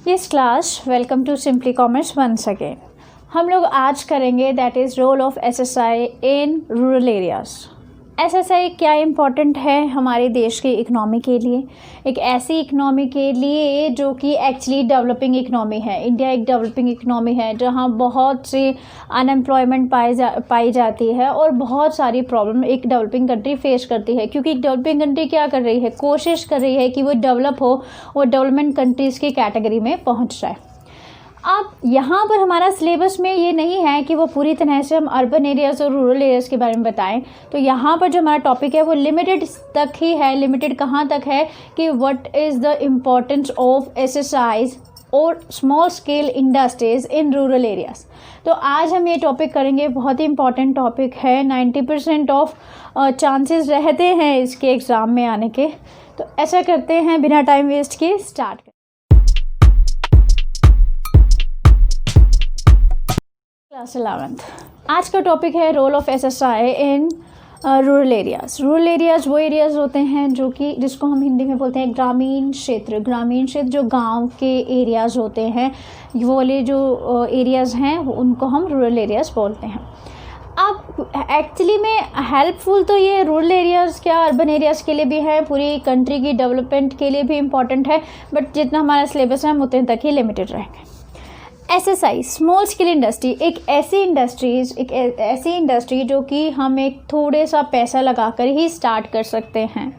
Yes class, welcome to simply commerce once again. हम लोग आज करेंगे that is role of SSI in rural areas. SSI क्या important है हमारे देश की इकनॉमी के लिए, एक ऐसी इकनॉमी के लिए जो कि एक्चुअली डेवलपिंग इकनॉमी है। इंडिया एक डेवलपिंग इकनॉमी है जहां बहुत सी अनएम्प्लॉयमेंट पाई जाती है और बहुत सारी प्रॉब्लम एक डेवलपिंग कंट्री फेस करती है, क्योंकि डेवलपिंग कंट्री क्या कर रही है, कोशिश कर रही है कि वो डेवलप हो और डेवलपमेंट कंट्रीज़ की कैटेगरी में पहुँच जाए। अब यहाँ पर हमारा सिलेबस में ये नहीं है कि वो पूरी तरह से हम अर्बन एरियाज़ और रूरल एरियाज़ के बारे में बताएं। तो यहाँ पर जो हमारा टॉपिक है वो लिमिटेड तक ही है। लिमिटेड कहाँ तक है कि what is the importance of SSIs और small scale industries in rural areas. तो आज हम ये टॉपिक करेंगे, बहुत ही इंपॉर्टेंट टॉपिक है। 90% ऑफ चांसेस रहते हैं इसके एग्ज़ाम में आने के। तो ऐसा करते हैं बिना टाइम वेस्ट किए स्टार्ट। क्लास 11th आज का टॉपिक है role of SSI in rural areas. Rural areas वो एरियाज़ होते हैं जो कि जिसको हम हिंदी में बोलते हैं ग्रामीण क्षेत्र। ग्रामीण क्षेत्र जो गांव के एरियाज़ होते हैं, वो वाले जो एरियाज़ हैं उनको हम रूरल एरियाज़ बोलते हैं। अब एक्चुअली में हेल्पफुल तो ये रूरल एरियाज़ क्या अर्बन एरियाज़ के लिए भी है, पूरी कंट्री की डेवलपमेंट के लिए भी इम्पॉर्टेंट है, बट जितना हमारा सिलेबस है हम उतने तक ही लिमिटेड रहेंगे। एसएसआई स्मॉल स्केल इंडस्ट्री एक ऐसी इंडस्ट्री जो कि हम एक थोड़े सा पैसा लगाकर ही स्टार्ट कर सकते हैं,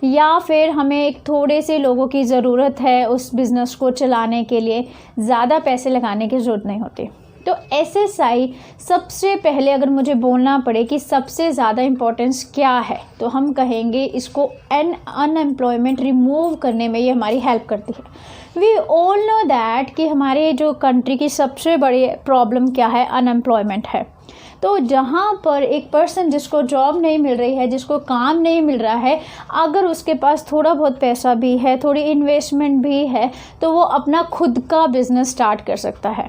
या फिर हमें एक थोड़े से लोगों की ज़रूरत है उस बिज़नेस को चलाने के लिए, ज़्यादा पैसे लगाने की ज़रूरत नहीं होती। तो एसएसआई सबसे पहले अगर मुझे बोलना पड़े कि सबसे ज़्यादा इम्पोर्टेंस क्या है, तो हम कहेंगे इसको अनएम्प्लॉयमेंट रिमूव करने में ये हमारी हेल्प करती है। वी ऑल नो दैट कि हमारे जो कंट्री की सबसे बड़ी प्रॉब्लम क्या है, अनएम्प्लॉयमेंट है। तो जहाँ पर एक पर्सन जिसको जॉब नहीं मिल रही है, जिसको काम नहीं मिल रहा है, अगर उसके पास थोड़ा बहुत पैसा भी है, थोड़ी इन्वेस्टमेंट भी है, तो वो अपना खुद का बिज़नेस स्टार्ट कर सकता है।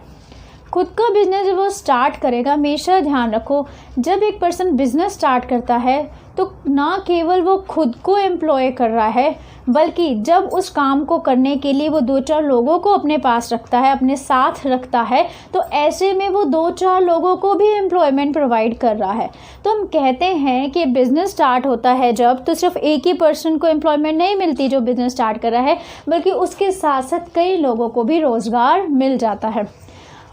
खुद का बिज़नेस जब वो स्टार्ट करेगा, हमेशा ध्यान रखो, जब एक पर्सन बिज़नेस स्टार्ट करता है तो ना केवल वो खुद को एम्प्लॉय कर रहा है, बल्कि जब उस काम को करने के लिए वो 2-4 लोगों को अपने पास रखता है, अपने साथ रखता है, तो ऐसे में वो 2-4 लोगों को भी एम्प्लॉयमेंट प्रोवाइड कर रहा है। तो हम कहते हैं कि बिज़नेस स्टार्ट होता है जब, तो सिर्फ एक ही पर्सन को एम्प्लॉयमेंट नहीं मिलती जो बिज़नेस स्टार्ट कर रहा है, बल्कि उसके साथ साथ कई लोगों को भी रोज़गार मिल जाता है।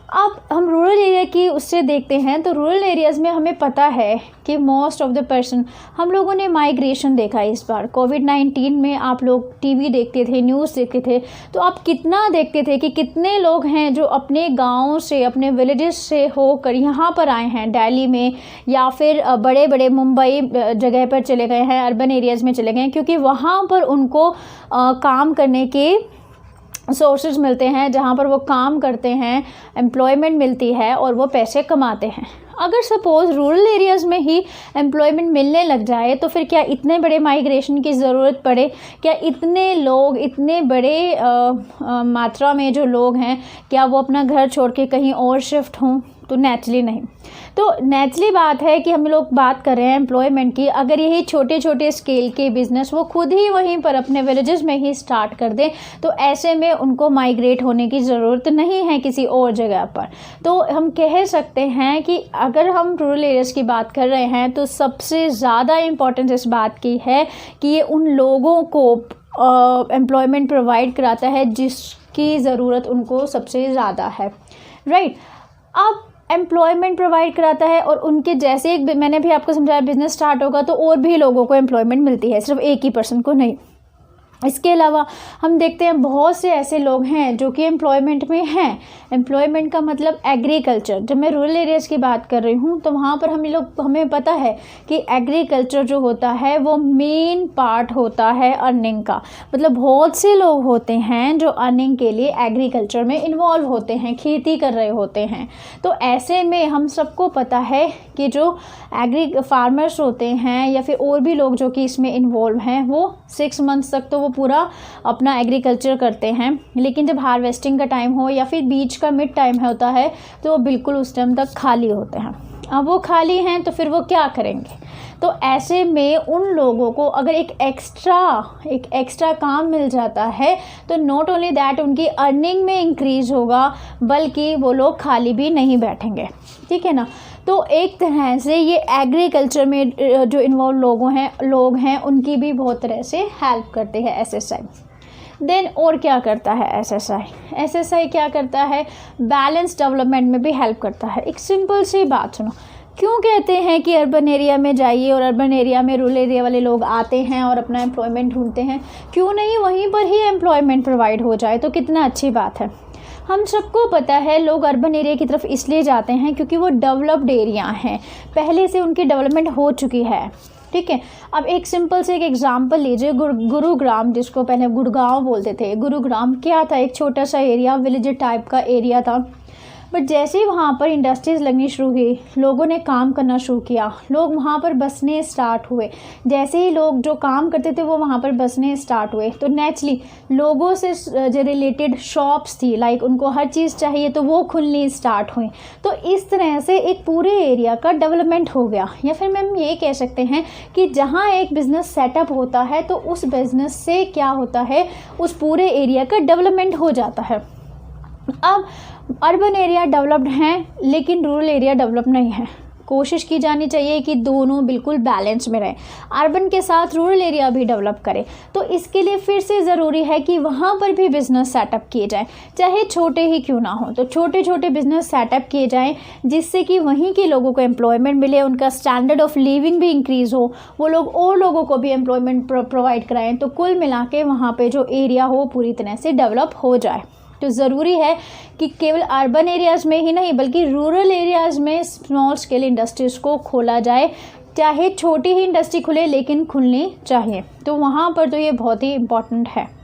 अब हम रूरल एरिया की उससे देखते हैं, तो रूरल एरियाज़ में हमें पता है कि मोस्ट ऑफ द पर्सन, हम लोगों ने माइग्रेशन देखा है। इस बार कोविड-19 में आप लोग टीवी देखते थे, न्यूज़ देखते थे, तो आप कितना देखते थे कि कितने लोग हैं जो अपने गाँव से, अपने विलेजेस से होकर यहाँ पर आए हैं दिल्ली में, या फिर बड़े बड़े मुंबई जगह पर चले गए हैं, अर्बन एरियाज़ में चले गए हैं, क्योंकि वहाँ पर उनको काम करने के सोर्सेज मिलते हैं, जहाँ पर वो काम करते हैं, एम्प्लॉयमेंट मिलती है और वो पैसे कमाते हैं। अगर सपोज़ रूरल एरियाज़ में ही एम्प्लॉयमेंट मिलने लग जाए, तो फिर क्या इतने बड़े माइग्रेशन की ज़रूरत पड़े? क्या इतने लोग, इतने बड़े मात्रा में जो लोग हैं, क्या वो अपना घर छोड़ के कहीं और शिफ्ट हों? तो नेचुरली नहीं। तो नेचुरली बात है कि हम लोग बात कर रहे हैं एम्प्लॉयमेंट की। अगर यही छोटे छोटे स्केल के बिज़नेस वो खुद ही वहीं पर अपने विलेजेस में ही स्टार्ट कर दें, तो ऐसे में उनको माइग्रेट होने की ज़रूरत नहीं है किसी और जगह पर। तो हम कह सकते हैं कि अगर हम रूरल एरियाज़ की बात कर रहे हैं, तो सबसे ज़्यादा इम्पोर्टेंस इस बात की है कि ये उन लोगों को एम्प्लॉयमेंट प्रोवाइड कराता है जिसकी ज़रूरत उनको सबसे ज़्यादा है, राइट। अब एम्प्लॉयमेंट प्रोवाइड कराता है और उनके जैसे एक, मैंने भी आपको समझाया, बिज़नेस स्टार्ट होगा तो और भी लोगों को एम्प्लॉयमेंट मिलती है, सिर्फ एक ही पर्सन को नहीं। इसके अलावा हम देखते हैं बहुत से ऐसे लोग हैं जो कि एम्प्लॉयमेंट में हैं। एम्प्लॉयमेंट का मतलब एग्रीकल्चर। जब मैं रूरल एरियाज़ की बात कर रही हूँ, तो वहाँ पर हमें पता है कि एग्रीकल्चर जो होता है वो मेन पार्ट होता है अर्निंग का। मतलब बहुत से लोग होते हैं जो अर्निंग के लिए एग्रीकल्चर में इन्वॉल्व होते हैं, खेती कर रहे होते हैं। तो ऐसे में हम सबको पता है कि जो फार्मर्स होते हैं या फिर और भी लोग जो कि इसमें इन्वॉल्व हैं, वो 6 मंथ्स तक तो वो पूरा अपना एग्रीकल्चर करते हैं, लेकिन जब हार्वेस्टिंग का टाइम हो या फिर बीच का मिड टाइम होता है, तो वो बिल्कुल उस टाइम तक खाली होते हैं। अब वो खाली हैं तो फिर वो क्या करेंगे? तो ऐसे में उन लोगों को अगर एक एक्स्ट्रा काम मिल जाता है तो नॉट ओनली दैट उनकी अर्निंग में इंक्रीज़ होगा, बल्कि वो लोग खाली भी नहीं बैठेंगे, ठीक है ना। तो एक तरह से ये एग्रीकल्चर में जो इन्वॉल्व लोग हैं उनकी भी बहुत तरह से हेल्प करते हैं एसएसआई। देन और क्या करता है एसएसआई क्या करता है, बैलेंस डेवलपमेंट में भी हेल्प करता है। एक सिंपल सी बात सुनो, क्यों कहते हैं कि अर्बन एरिया में जाइए और अर्बन एरिया में रूरल एरिया वाले लोग आते हैं और अपना एम्प्लॉयमेंट ढूंढते हैं? क्यों नहीं वहीं पर ही एम्प्लॉयमेंट प्रोवाइड हो जाए, तो कितना अच्छी बात है। हम सबको पता है लोग अर्बन एरिया की तरफ इसलिए जाते हैं क्योंकि वो डेवलप्ड एरिया हैं, पहले से उनकी डेवलपमेंट हो चुकी है, ठीक है। अब एक सिंपल से एक एग्जांपल लीजिए, गुरुग्राम, जिसको पहले गुड़गांव बोलते थे, गुरुग्राम क्या था, एक छोटा सा एरिया, विलेज टाइप का एरिया था। बट जैसे ही वहाँ पर इंडस्ट्रीज़ लगनी शुरू हुई, लोगों ने काम करना शुरू किया, लोग वहाँ पर बसने स्टार्ट हुए, जैसे ही लोग जो काम करते थे वो वहाँ पर बसने स्टार्ट हुए, तो नेचुरली लोगों से जो रिलेटेड शॉप्स थी, लाइक उनको हर चीज़ चाहिए तो वो खुलनी स्टार्ट हुई। तो इस तरह से एक पूरे एरिया का डेवलपमेंट हो गया। या फिर मैम ये कह सकते हैं कि जहाँ एक बिज़नेस सेटअप होता है तो उस बिज़नेस से क्या होता है, उस पूरे एरिया का डेवलपमेंट हो जाता है। अब अर्बन एरिया डेवलप्ड हैं लेकिन रूरल एरिया डेवलप नहीं है। कोशिश की जानी चाहिए कि दोनों बिल्कुल बैलेंस में रहें, अर्बन के साथ रूरल एरिया भी डेवलप करें। तो इसके लिए फिर से ज़रूरी है कि वहाँ पर भी बिज़नेस सेटअप किए जाएँ, चाहे छोटे ही क्यों ना हो, तो छोटे छोटे बिज़नेस सेटअप किए जाएँ जिससे कि वहीं के लोगों को एम्प्लॉयमेंट मिले, उनका स्टैंडर्ड ऑफ लिविंग भी इंक्रीज़ हो, वो लोग और लोगों को भी एम्प्लॉयमेंट प्रोवाइड कराएँ। तो कुल मिला के वहाँ पर जो एरिया हो पूरी तरह से डेवलप हो जाए। तो ज़रूरी है कि केवल अर्बन एरियाज़ में ही नहीं बल्कि रूरल एरियाज़ में स्मॉल स्केल इंडस्ट्रीज़ को खोला जाए, चाहे छोटी ही इंडस्ट्री खुले लेकिन खुलनी चाहिए। तो वहाँ पर तो ये बहुत ही इम्पॉर्टेंट है।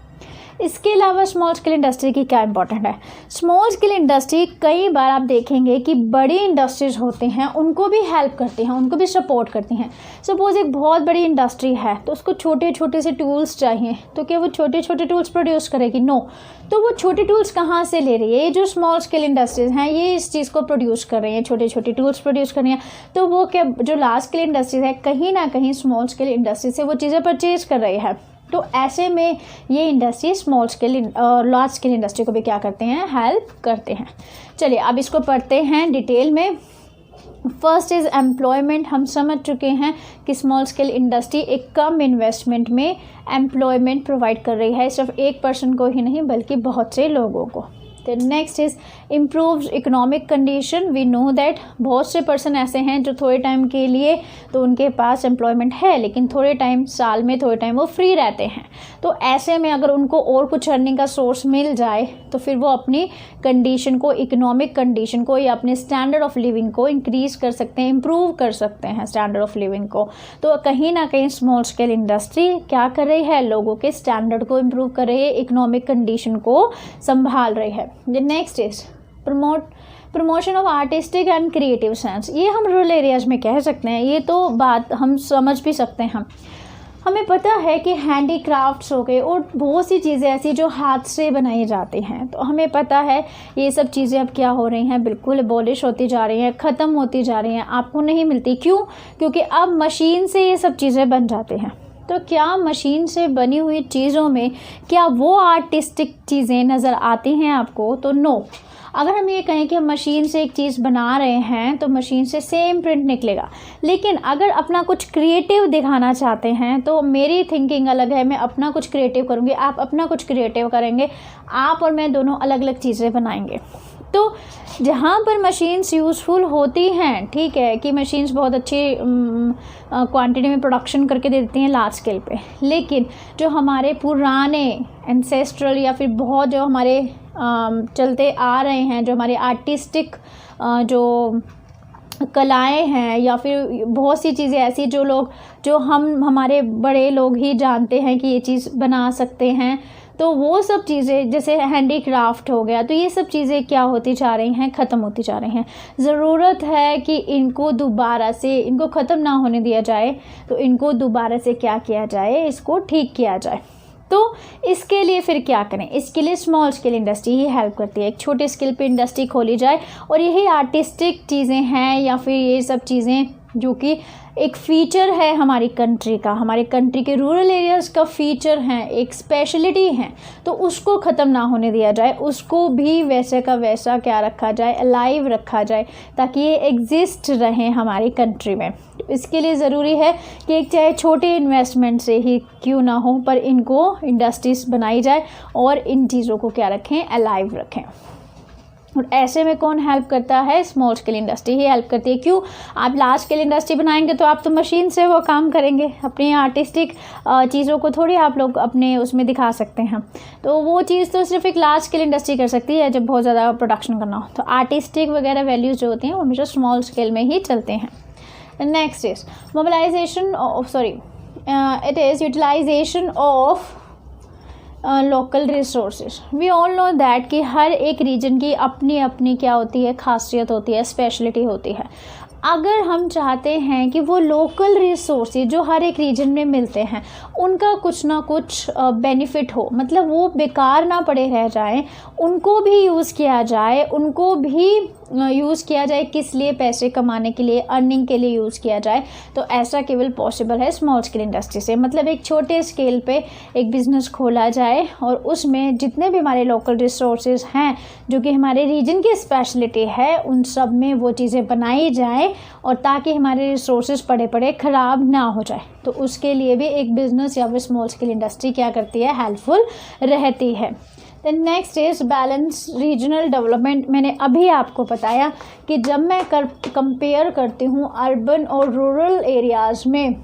इसके अलावा स्मॉल स्केल इंडस्ट्री की क्या इंपॉर्टेंट है, स्मॉल स्केल इंडस्ट्री कई बार आप देखेंगे कि बड़ी इंडस्ट्रीज़ होते हैं उनको भी हेल्प करती हैं, उनको भी सपोर्ट करती हैं। सपोज़ एक बहुत बड़ी इंडस्ट्री है तो उसको छोटे छोटे से टूल्स चाहिए, तो क्या वो छोटे छोटे टूल्स प्रोड्यूस करेगी? नो। तो वो छोटे टूल्स कहाँ से ले रही है? ये जो स्मॉल स्केल इंडस्ट्रीज़ हैं ये इस चीज़ को प्रोड्यूस कर रही हैं, छोटे छोटे टूल्स प्रोड्यूस कर रही हैं। तो वो क्या जो लार्ज स्केल इंडस्ट्रीज़ है कहीं ना कहीं स्मॉल स्केल इंडस्ट्री से वो चीज़ें परचेज कर रही है। तो ऐसे में ये इंडस्ट्री स्मॉल स्केल और लार्ज स्केल इंडस्ट्री को भी क्या करते हैं, हेल्प करते हैं। चलिए अब इसको पढ़ते हैं डिटेल में। First is employment. हम समझ चुके हैं कि स्मॉल स्केल इंडस्ट्री एक कम इन्वेस्टमेंट में एम्प्लॉयमेंट प्रोवाइड कर रही है, सिर्फ एक पर्सन को ही नहीं बल्कि बहुत से लोगों को। तो next is improved economic condition. We know that बहुत से पर्सन ऐसे हैं जो थोड़े टाइम के लिए तो उनके पास एम्प्लॉयमेंट है लेकिन थोड़े टाइम, साल में थोड़े टाइम वो फ्री रहते हैं। तो ऐसे में अगर उनको और कुछ अर्निंग का सोर्स मिल जाए तो फिर वो अपनी कंडीशन को, इकोनॉमिक कंडीशन को या अपने स्टैंडर्ड ऑफ लिविंग को इंक्रीज़ कर सकते हैं, इम्प्रूव कर सकते हैं स्टैंडर्ड ऑफ लिविंग को। तो कहीं ना कहीं स्मॉल स्केल इंडस्ट्री क्या कर रही है, लोगों के स्टैंडर्ड को इम्प्रूव कर रही है, इकोनॉमिक कंडीशन को संभाल रही है। The next is promotion of artistic and creative sense. ये हम रूरल एरियाज़ में कह सकते हैं, ये तो बात हम समझ भी सकते हैं। हमें पता है कि हैंडीक्राफ्ट्स हो गए और बहुत सी चीज़ें ऐसी जो हाथ से बनाई जाती हैं, तो हमें पता है ये सब चीज़ें अब क्या हो रही हैं, बिल्कुल एबॉलिश होती जा रही हैं, ख़त्म होती जा रही हैं, आपको नहीं मिलती। क्यों? क्योंकि अब मशीन से ये सब चीज़ें बन जाती हैं। तो क्या मशीन से बनी हुई चीज़ों में क्या वो आर्टिस्टिक चीज़ें नज़र आती हैं आपको? तो नो। अगर हम ये कहें कि हम मशीन से एक चीज़ बना रहे हैं तो मशीन से सेम प्रिंट निकलेगा, लेकिन अगर अपना कुछ क्रिएटिव दिखाना चाहते हैं तो मेरी थिंकिंग अलग है, मैं अपना कुछ क्रिएटिव करूँगी, आप अपना कुछ क्रिएटिव करेंगे, आप और मैं दोनों अलग अलग चीज़ें बनाएंगे। तो जहाँ पर मशीन्स यूज़फुल होती हैं, ठीक है कि मशीन्स बहुत अच्छी क्वांटिटी में प्रोडक्शन करके दे देती हैं लार्ज स्केल पे, लेकिन जो हमारे पुराने एंसेस्ट्रल या फिर बहुत जो हमारे चलते आ रहे हैं, जो हमारे आर्टिस्टिक जो कलाएं हैं या फिर बहुत सी चीज़ें ऐसी जो हमारे बड़े लोग ही जानते हैं कि ये चीज़ बना सकते हैं, तो वो सब चीज़ें जैसे हैंडीक्राफ्ट हो गया, तो ये सब चीज़ें क्या होती जा रही हैं, ख़त्म होती जा रही हैं। ज़रूरत है कि इनको दोबारा से, इनको ख़त्म ना होने दिया जाए, तो इनको दोबारा से क्या किया जाए, इसको ठीक किया जाए। तो इसके लिए फिर क्या करें? इसके लिए स्मॉल स्केल इंडस्ट्री ही हेल्प करती है। एक छोटे स्केल पे इंडस्ट्री खोली जाए और यही आर्टिस्टिक चीज़ें हैं या फिर ये सब चीज़ें जो कि एक फ़ीचर है हमारी कंट्री का, हमारे कंट्री के रूरल एरियाज़ का फ़ीचर हैं, एक स्पेशलिटी हैं, तो उसको ख़त्म ना होने दिया जाए, उसको भी वैसे का वैसा क्या रखा जाए, अलाइव रखा जाए, ताकि ये एग्जिस्ट रहें हमारी कंट्री में। तो इसके लिए ज़रूरी है कि एक चाहे छोटे इन्वेस्टमेंट से ही क्यों ना हो, पर इनको इंडस्ट्रीज़ बनाई जाए और इन चीज़ों को क्या रखें, अलाइव रखें। और ऐसे में कौन हेल्प करता है, स्मॉल स्केल इंडस्ट्री ही हेल्प करती है। क्यों, आप लार्ज स्केल इंडस्ट्री बनाएंगे तो आप तो मशीन से वो काम करेंगे, अपनी आर्टिस्टिक चीज़ों को थोड़ी आप लोग अपने उसमें दिखा सकते हैं। तो वो चीज़ तो सिर्फ एक लार्ज स्केल इंडस्ट्री कर सकती है जब बहुत ज़्यादा प्रोडक्शन करना हो। तो आर्टिस्टिक वगैरह वैल्यूज़ जो होती हैं वो हमेशा स्मॉल स्केल में ही चलते हैं। Next is mobilization of it is utilization of local resources. We all know that कि हर एक रीजन की अपनी अपनी क्या होती है, खासियत होती है, स्पेशलिटी होती है। अगर हम चाहते हैं कि वो लोकल रिसोर्सेज जो हर एक रीजन में मिलते हैं उनका कुछ ना कुछ बेनिफिट हो, मतलब वो बेकार ना पड़े रह जाएं, उनको भी यूज़ किया जाए, उनको भी यूज़ किया जाए, किस लिए, पैसे कमाने के लिए, अर्निंग के लिए यूज़ किया जाए, तो ऐसा केवल पॉसिबल है स्मॉल स्केल इंडस्ट्री से। मतलब एक छोटे स्केल पे एक बिज़नेस खोला जाए और उसमें जितने भी हमारे लोकल रिसोर्सेज हैं जो कि हमारे रीजन की स्पेशलिटी है, उन सब में वो चीज़ें बनाई जाए और ताकि हमारे रिसोर्सेज पड़े पड़े ख़राब ना हो जाए। तो उसके लिए भी एक बिज़नेस या फिर स्मॉल स्केल इंडस्ट्री क्या करती है, हेल्पफुल रहती है। Then next is balance regional development. मैंने अभी आपको बताया कि जब मैं कंपेयर करती हूँ अर्बन और रूरल एरियाज़ में,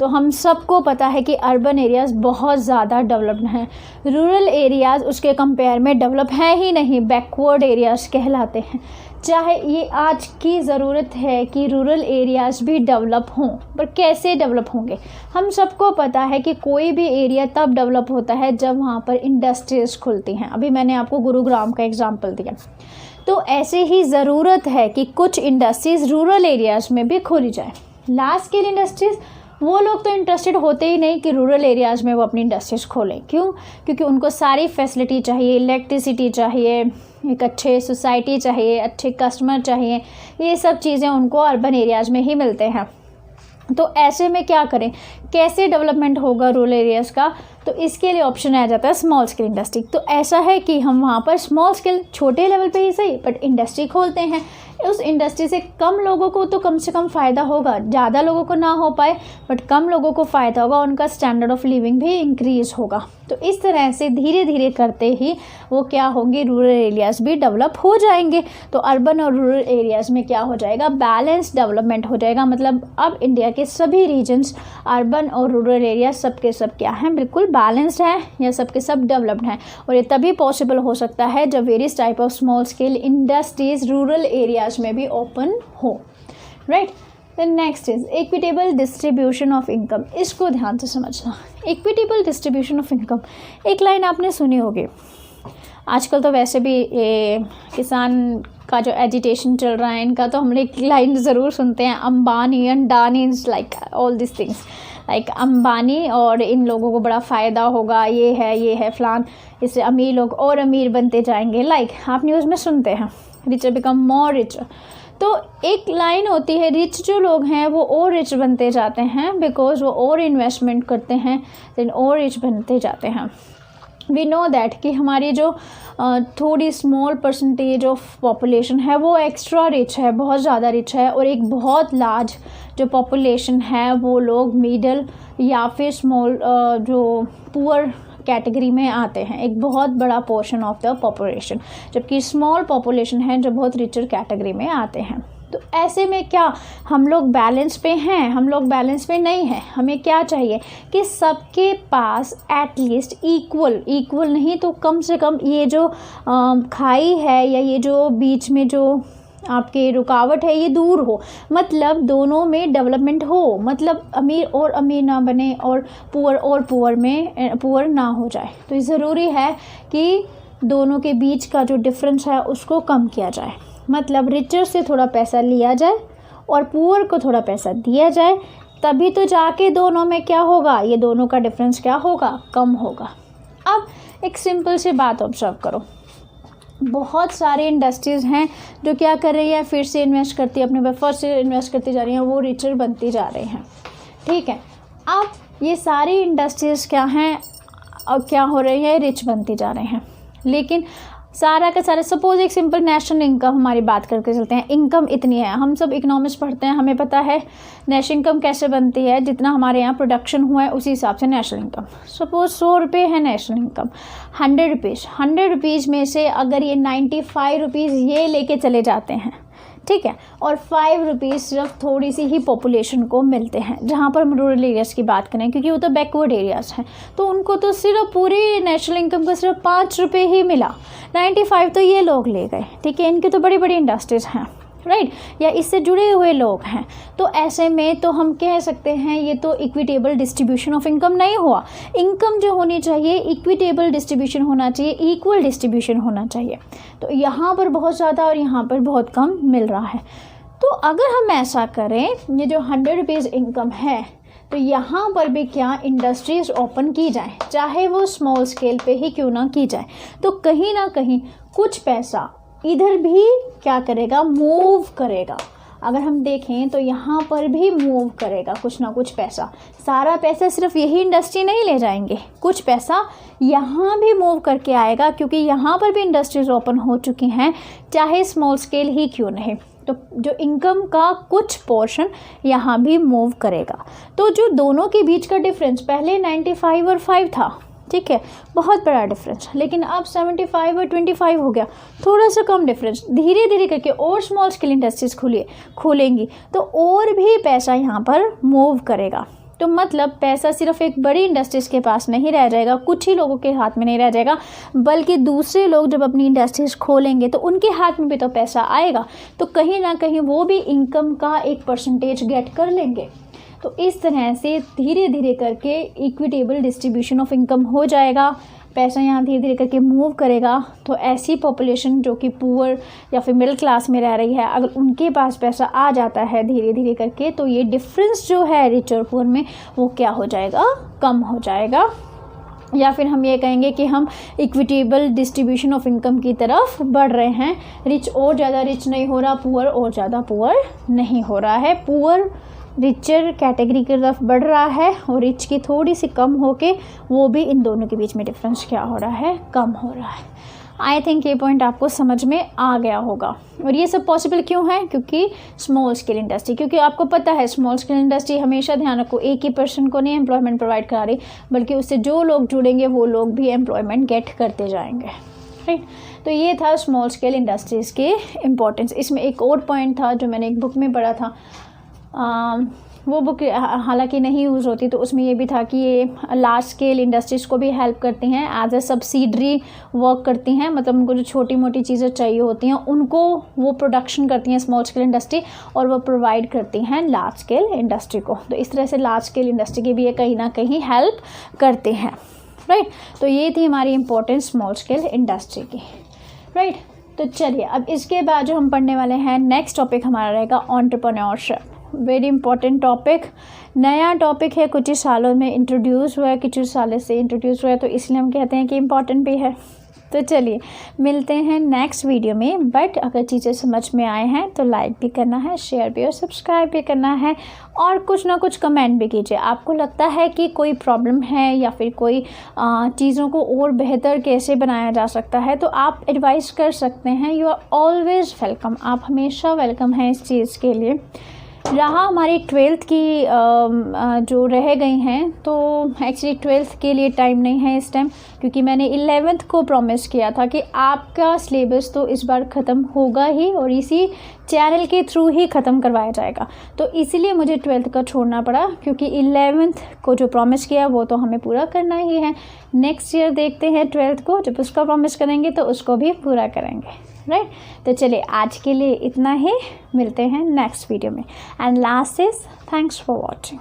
तो हम सबको पता है कि अर्बन एरियाज़ बहुत ज़्यादा डेवलप्ड हैं, रूरल एरियाज़ उसके कंपेयर में डेवलप हैं ही नहीं, बैकवर्ड एरियाज़ कहलाते हैं। चाहे ये आज की ज़रूरत है कि रूरल एरियाज़ भी डेवलप हों, पर कैसे डेवलप होंगे? हम सबको पता है कि कोई भी एरिया तब डेवलप होता है जब वहाँ पर इंडस्ट्रीज़ खुलती हैं। अभी मैंने आपको गुरुग्राम का एग्जांपल दिया। तो ऐसे ही ज़रूरत है कि कुछ इंडस्ट्रीज़ रूरल एरियाज़ में भी खोली जाए। लार्ज स्केल इंडस्ट्रीज़, वो लोग तो इंटरेस्टेड होते ही नहीं कि रूरल एरियाज़ में वो अपनी इंडस्ट्रीज़ खोलें। क्यों? क्योंकि उनको सारी फैसिलिटी चाहिए, इलेक्ट्रिसिटी चाहिए, एक अच्छे सोसाइटी चाहिए, अच्छे कस्टमर चाहिए, ये सब चीज़ें उनको अर्बन एरियाज़ में ही मिलते हैं। तो ऐसे में क्या करें, कैसे डेवलपमेंट होगा रूरल एरियाज़ का? तो इसके लिए ऑप्शन आ जाता है स्मॉल स्केल इंडस्ट्री। तो ऐसा है कि हम वहाँ पर स्मॉल स्केल, छोटे लेवल पे ही सही, बट इंडस्ट्री खोलते हैं। उस इंडस्ट्री से कम लोगों को तो कम से कम फ़ायदा होगा, ज़्यादा लोगों को ना हो पाए बट कम लोगों को फ़ायदा होगा, उनका स्टैंडर्ड ऑफ लिविंग भी इंक्रीज़ होगा। तो इस तरह से धीरे धीरे करते ही वो क्या होंगे, रूरल एरियाज़ भी डेवलप हो जाएंगे। तो अर्बन और रूरल एरियाज़ में क्या हो जाएगा, बैलेंस डेवलपमेंट हो जाएगा। मतलब अब इंडिया के सभी रीजन्स, अर्बन और रूरल एरिया सबके सब क्या हैं, बिल्कुल बैलेंस्ड हैं या सबके सब डेवलप्ड हैं। और ये तभी पॉसिबल हो सकता है जब various type of small scale industries rural areas में भी ओपन हो, right. Then next is equitable distribution of income. इसको ध्यान से समझना, इक्विटेबल डिस्ट्रीब्यूशन ऑफ इनकम, एक लाइन आपने सुनी होगी। आजकल तो वैसे भी किसान का जो एजिटेशन चल रहा है, इनका तो हम एक लाइन ज़रूर सुनते हैं, Ambani Adani, like all this things, like Ambani और इन लोगों को बड़ा फ़ायदा होगा, ये है फ़लान, इससे अमीर लोग और अमीर बनते जाएंगे। लाइक आप न्यूज़ में सुनते हैं, रिचर बिकम मोर रिचर। तो एक लाइन होती है, रिच जो लोग हैं वो और रिच बनते जाते हैं बिकॉज वो और इन्वेस्टमेंट करते हैं, देन और रिच बनते जाते हैं। वी नो दैट कि हमारी जो थोड़ी स्मॉल परसेंटेज ऑफ पॉपुलेशन है वो एक्स्ट्रा रिच है, बहुत ज़्यादा रिच है, और एक बहुत लार्ज जो पॉपुलेशन है वो लोग मिडल या फिर स्मॉल जो पुअर कैटेगरी में आते हैं, एक बहुत बड़ा पोर्शन ऑफ द पॉपुलेशन, जबकि स्मॉल पॉपुलेशन है जो बहुत रिचर कैटेगरी में आते हैं। तो ऐसे में क्या हम लोग बैलेंस पे हैं? हम लोग बैलेंस पे नहीं हैं। हमें क्या चाहिए कि सबके पास एटलीस्ट इक्वल नहीं तो कम से कम ये जो खाई है या ये जो बीच में जो आपके रुकावट है ये दूर हो, मतलब दोनों में डेवलपमेंट हो, मतलब अमीर और अमीर ना बने और पुअर ना हो जाए। तो ज़रूरी है कि दोनों के बीच का जो डिफरेंस है उसको कम किया जाए, मतलब रिचर से थोड़ा पैसा लिया जाए और पुअर को थोड़ा पैसा दिया जाए, तभी तो जाके दोनों में क्या होगा, ये दोनों का डिफरेंस क्या होगा, कम होगा। अब एक सिंपल सी बात ऑब्जर्व करो, बहुत सारे इंडस्ट्रीज़ हैं जो क्या कर रही है, फिर से इन्वेस्ट करती है, अपने पे फर्स्ट से इन्वेस्ट करती जा रही हैं, वो रिचर बनती जा रहे हैं। ठीक है, अब ये सारी इंडस्ट्रीज़ क्या हैं और क्या हो रही है, रिच बनती जा रहे हैं। लेकिन सारा का सारा, सपोज एक सिंपल नेशनल इनकम हमारी बात करके चलते हैं, इनकम इतनी है, हम सब इकोनॉमिक्स पढ़ते हैं, हमें पता है नेशनल इनकम कैसे बनती है, जितना हमारे यहाँ प्रोडक्शन हुआ है उसी हिसाब से नेशनल इनकम। सपोज 100 रुपये है नेशनल इनकम, 100 रुपीज़ में से अगर ये 95 रुपीज़ ये लेके चले जाते हैं, ठीक है, और 5 रुपीज़ सिर्फ थोड़ी सी ही पॉपुलेशन को मिलते हैं, जहाँ पर हम रूरल एरियाज़ की बात करें, क्योंकि वो तो बैकवर्ड एरियाज़ हैं, तो उनको तो सिर्फ पूरी नेशनल इनकम का सिर्फ 5 रुपये ही मिला, 95 तो ये लोग ले गए। ठीक है, इनकी तो बड़ी बड़ी इंडस्ट्रीज़ हैं, राइट, या इससे जुड़े हुए लोग हैं। तो ऐसे में तो हम कह सकते हैं ये तो इक्विटेबल डिस्ट्रीब्यूशन ऑफ इनकम नहीं हुआ। इनकम जो होनी चाहिए इक्विटेबल डिस्ट्रीब्यूशन होना चाहिए, इक्वल डिस्ट्रीब्यूशन होना चाहिए। तो यहाँ पर बहुत ज़्यादा और यहाँ पर बहुत कम मिल रहा है। तो अगर हम ऐसा करें, ये जो 100 रुपीज़ इनकम है, तो यहाँ पर भी क्या इंडस्ट्रीज़ ओपन की जाए, चाहे वो स्मॉल स्केल पे ही क्यों ना की जाए, तो कहीं ना कहीं कुछ पैसा इधर भी क्या करेगा, मूव करेगा। अगर हम देखें तो यहाँ पर भी मूव करेगा कुछ ना कुछ पैसा। सारा पैसा सिर्फ यही इंडस्ट्री नहीं ले जाएंगे, कुछ पैसा यहाँ भी मूव करके आएगा, क्योंकि यहाँ पर भी इंडस्ट्रीज ओपन हो चुकी हैं, चाहे स्मॉल स्केल ही क्यों नहीं। तो जो इनकम का कुछ पोर्शन यहाँ भी मूव करेगा। तो जो दोनों के बीच का डिफरेंस, पहले 95 और 5 था, ठीक है, बहुत बड़ा डिफरेंस, लेकिन अब 75 और 25 हो गया, थोड़ा सा कम डिफरेंस। धीरे धीरे करके और स्मॉल स्केल इंडस्ट्रीज खोलेंगी तो और भी पैसा यहाँ पर मूव करेगा। तो मतलब पैसा सिर्फ एक बड़ी इंडस्ट्रीज़ के पास नहीं रह जाएगा, कुछ ही लोगों के हाथ में नहीं रह जाएगा, बल्कि दूसरे लोग जब अपनी इंडस्ट्रीज़ खोलेंगे तो उनके हाथ में भी तो पैसा आएगा, तो कहीं ना कहीं वो भी इनकम का एक परसेंटेज गेट कर लेंगे। तो इस तरह से धीरे धीरे करके इक्विटेबल डिस्ट्रीब्यूशन ऑफ इनकम हो जाएगा, पैसा यहाँ धीरे धीरे करके मूव करेगा। तो ऐसी पॉपुलेशन जो कि पुअर या फिर मिडिल क्लास में रह रही है, अगर उनके पास पैसा आ जाता है धीरे धीरे करके, तो ये डिफरेंस जो है रिच और पुअर में वो क्या हो जाएगा, कम हो जाएगा। या फिर हम ये कहेंगे कि हम इक्विटेबल डिस्ट्रीब्यूशन ऑफ इनकम की तरफ बढ़ रहे हैं। रिच और ज़्यादा रिच नहीं हो रहा, पुअर और ज़्यादा पुअर नहीं हो रहा है। पुअर रिचर कैटेगरी की तरफ बढ़ रहा है और रिच की थोड़ी सी कम होके वो भी इन दोनों के बीच में डिफरेंस क्या हो रहा है, कम हो रहा है। आई थिंक ये पॉइंट आपको समझ में आ गया होगा। और ये सब पॉसिबल क्यों है, क्योंकि स्मॉल स्केल इंडस्ट्री, क्योंकि आपको पता है स्मॉल स्केल इंडस्ट्री हमेशा, ध्यान रखो, एक ही पर्सन को नहीं एम्प्लॉयमेंट प्रोवाइड करा रही, बल्कि उससे जो लोग जुड़ेंगे वो लोग भी एम्प्लॉयमेंट गेट करते जाएंगे, राइट। तो ये था स्मॉल स्केल इंडस्ट्रीज़ के इम्पोर्टेंस। इसमें एक और पॉइंट था जो मैंने एक बुक में पढ़ा था, वो बुक हालांकि नहीं यूज़ होती, तो उसमें ये भी था कि ये लार्ज स्केल इंडस्ट्रीज़ को भी हेल्प करती हैं, एज ए सब्सिडरी वर्क करती हैं, मतलब उनको जो छोटी मोटी चीज़ें चाहिए होती हैं उनको वो प्रोडक्शन करती हैं स्मॉल स्केल इंडस्ट्री, और वो प्रोवाइड करती हैं लार्ज स्केल इंडस्ट्री को। तो इस तरह से लार्ज स्केल इंडस्ट्री की भी ये कहीं ना कहीं हेल्प करते हैं, राइट। तो ये थी हमारी इम्पोर्टेंस स्मॉल स्केल इंडस्ट्री की, राइट। तो चलिए अब इसके बाद जो हम पढ़ने वाले हैं, नेक्स्ट टॉपिक हमारा रहेगा एंटरप्रेन्योरशिप। वेरी इंपॉर्टेंट टॉपिक, नया टॉपिक है, कुछ ही सालों में इंट्रोड्यूस हुआ है, कुछ ही सालों से इंट्रोड्यूस हुआ है, तो इसलिए हम कहते हैं कि इम्पॉर्टेंट भी है। तो चलिए मिलते हैं नेक्स्ट वीडियो में। बट अगर चीज़ें समझ में आए हैं तो लाइक भी करना है, शेयर भी और सब्सक्राइब भी करना है, और कुछ ना कुछ कमेंट भी कीजिए। आपको लगता है कि कोई प्रॉब्लम है या फिर कोई चीज़ों को और बेहतर कैसे बनाया जा सकता है, तो आप एडवाइस कर सकते हैं। यू आर ऑलवेज़ वेलकम, आप हमेशा वेलकम हैं इस चीज़ के लिए। रहा हमारी 12th की जो रह गई हैं, तो एक्चुअली 12th के लिए टाइम नहीं है इस टाइम, क्योंकि मैंने 11th को प्रॉमिस किया था कि आपका सिलेबस तो इस बार ख़त्म होगा ही, और इसी चैनल के थ्रू ही ख़त्म करवाया जाएगा। तो इसीलिए मुझे 12th का छोड़ना पड़ा, क्योंकि 11th को जो प्रॉमिस किया वो तो हमें पूरा करना ही है। नेक्स्ट ईयर देखते हैं 12th को, जब उसका प्रॉमिस करेंगे तो उसको भी पूरा करेंगे, राइट। तो चलिए आज के लिए इतना ही, मिलते हैं नेक्स्ट वीडियो में। And last is thanks for watching.